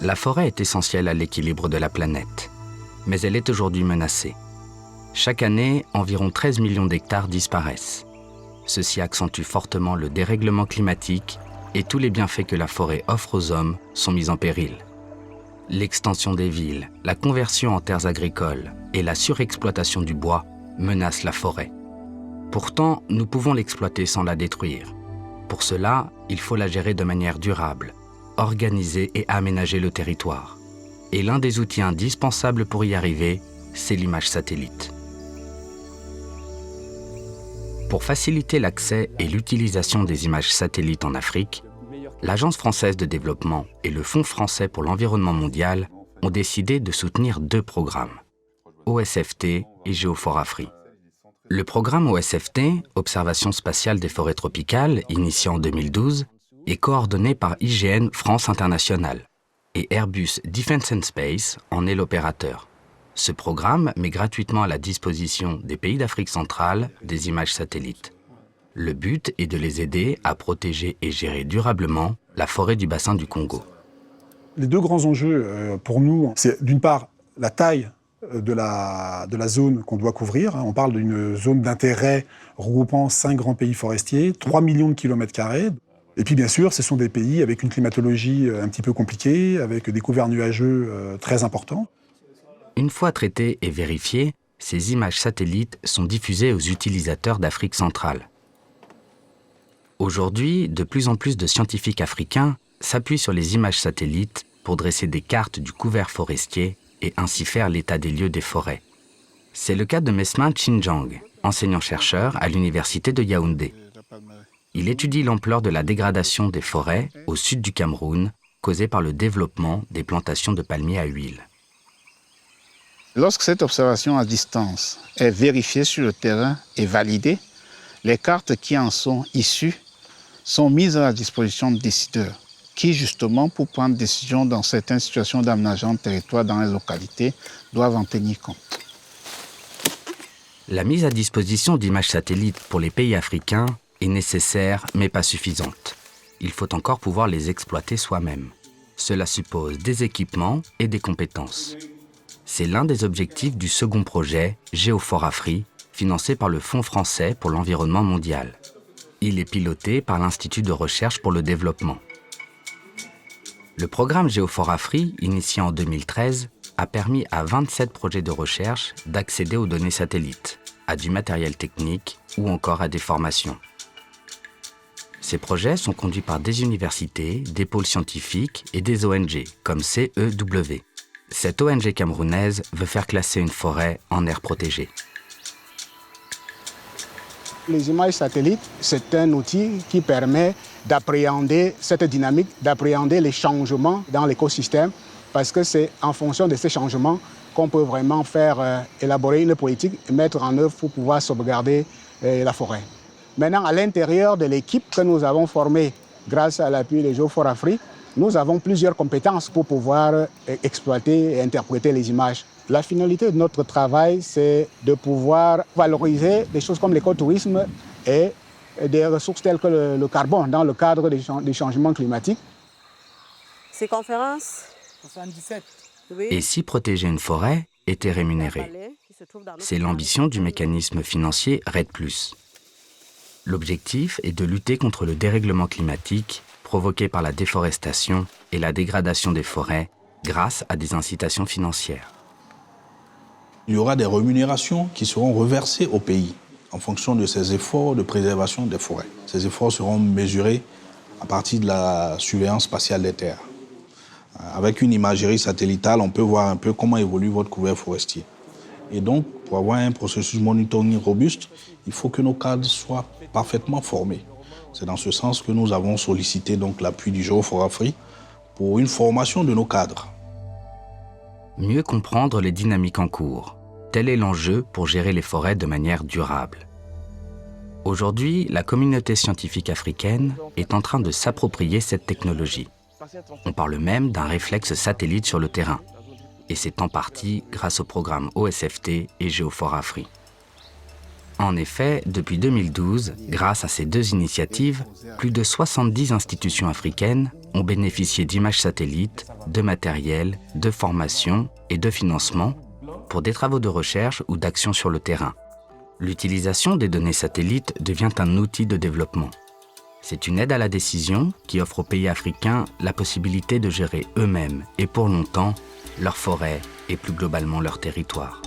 La forêt est essentielle à l'équilibre de la planète, mais elle est aujourd'hui menacée. Chaque année, environ 13 millions d'hectares disparaissent. Ceci accentue fortement le dérèglement climatique et tous les bienfaits que la forêt offre aux hommes sont mis en péril. L'extension des villes, la conversion en terres agricoles et la surexploitation du bois menacent la forêt. Pourtant, nous pouvons l'exploiter sans la détruire. Pour cela, il faut la gérer de manière durable, organiser et aménager le territoire. Et l'un des outils indispensables pour y arriver, c'est l'image satellite. Pour faciliter l'accès et l'utilisation des images satellites en Afrique, l'Agence française de développement et le Fonds français pour l'environnement mondial ont décidé de soutenir 2 programmes, OSFT et Géophore-Afri. Le programme OSFT, Observation spatiale des forêts tropicales, initié en 2012, est coordonné par IGN France International et Airbus Defence and Space en est l'opérateur. Ce programme met gratuitement à la disposition des pays d'Afrique centrale des images satellites. Le but est de les aider à protéger et gérer durablement la forêt du bassin du Congo. Les 2 grands enjeux pour nous, c'est d'une part la taille de la zone qu'on doit couvrir. On parle d'une zone d'intérêt regroupant 5 grands pays forestiers, 3 millions de kilomètres carrés. Et puis bien sûr, ce sont des pays avec une climatologie un petit peu compliquée, avec des couverts nuageux très importants. Une fois traitées et vérifiées, ces images satellites sont diffusées aux utilisateurs d'Afrique centrale. Aujourd'hui, de plus en plus de scientifiques africains s'appuient sur les images satellites pour dresser des cartes du couvert forestier et ainsi faire l'état des lieux des forêts. C'est le cas de Mesmin Chinjang, enseignant-chercheur à l'université de Yaoundé. Il étudie l'ampleur de la dégradation des forêts au sud du Cameroun, causée par le développement des plantations de palmiers à huile. Lorsque cette observation à distance est vérifiée sur le terrain et validée, les cartes qui en sont issues sont mises à la disposition de décideurs qui, justement, pour prendre décision dans certaines situations d'aménagement de territoire dans les localités, doivent en tenir compte. La mise à disposition d'images satellites pour les pays africains est nécessaire mais pas suffisante. Il faut encore pouvoir les exploiter soi-même. Cela suppose des équipements et des compétences. C'est l'un des objectifs du second projet, Géophore-Afri, financé par le Fonds français pour l'environnement mondial. Il est piloté par l'Institut de recherche pour le développement. Le programme Géophore-Afri, initié en 2013, a permis à 27 projets de recherche d'accéder aux données satellites, à du matériel technique ou encore à des formations. Ces projets sont conduits par des universités, des pôles scientifiques et des ONG, comme CEW. Cette ONG camerounaise veut faire classer une forêt en aire protégée. Les images satellites, c'est un outil qui permet d'appréhender cette dynamique, d'appréhender les changements dans l'écosystème, parce que c'est en fonction de ces changements qu'on peut vraiment faire élaborer une politique et mettre en œuvre pour pouvoir sauvegarder la forêt. Maintenant, à l'intérieur de l'équipe que nous avons formée grâce à l'appui de Géophore-Afri, nous avons plusieurs compétences pour pouvoir exploiter et interpréter les images. La finalité de notre travail, c'est de pouvoir valoriser des choses comme l'écotourisme et des ressources telles que le carbone dans le cadre des changements climatiques. Ces conférences 77. Et si protéger une forêt était rémunéré? C'est l'ambition du mécanisme financier REDD+. L'objectif est de lutter contre le dérèglement climatique provoqué par la déforestation et la dégradation des forêts grâce à des incitations financières. Il y aura des rémunérations qui seront reversées au pays en fonction de ces efforts de préservation des forêts. Ces efforts seront mesurés à partir de la surveillance spatiale des terres. Avec une imagerie satellitale, on peut voir un peu comment évolue votre couvert forestier. Et donc, pour avoir un processus monitoring robuste, il faut que nos cadres soient parfaitement formés. C'est dans ce sens que nous avons sollicité donc l'appui du Géophore-Afri pour une formation de nos cadres. Mieux comprendre les dynamiques en cours. Tel est l'enjeu pour gérer les forêts de manière durable. Aujourd'hui, la communauté scientifique africaine est en train de s'approprier cette technologie. On parle même d'un réflexe satellite sur le terrain. Et c'est en partie grâce au programme OSFT et Géophore-Afri. En effet, depuis 2012, grâce à ces 2 initiatives, plus de 70 institutions africaines ont bénéficié d'images satellites, de matériel, de formation et de financement pour des travaux de recherche ou d'action sur le terrain. L'utilisation des données satellites devient un outil de développement. C'est une aide à la décision qui offre aux pays africains la possibilité de gérer eux-mêmes et pour longtemps leurs forêts et plus globalement leur territoire.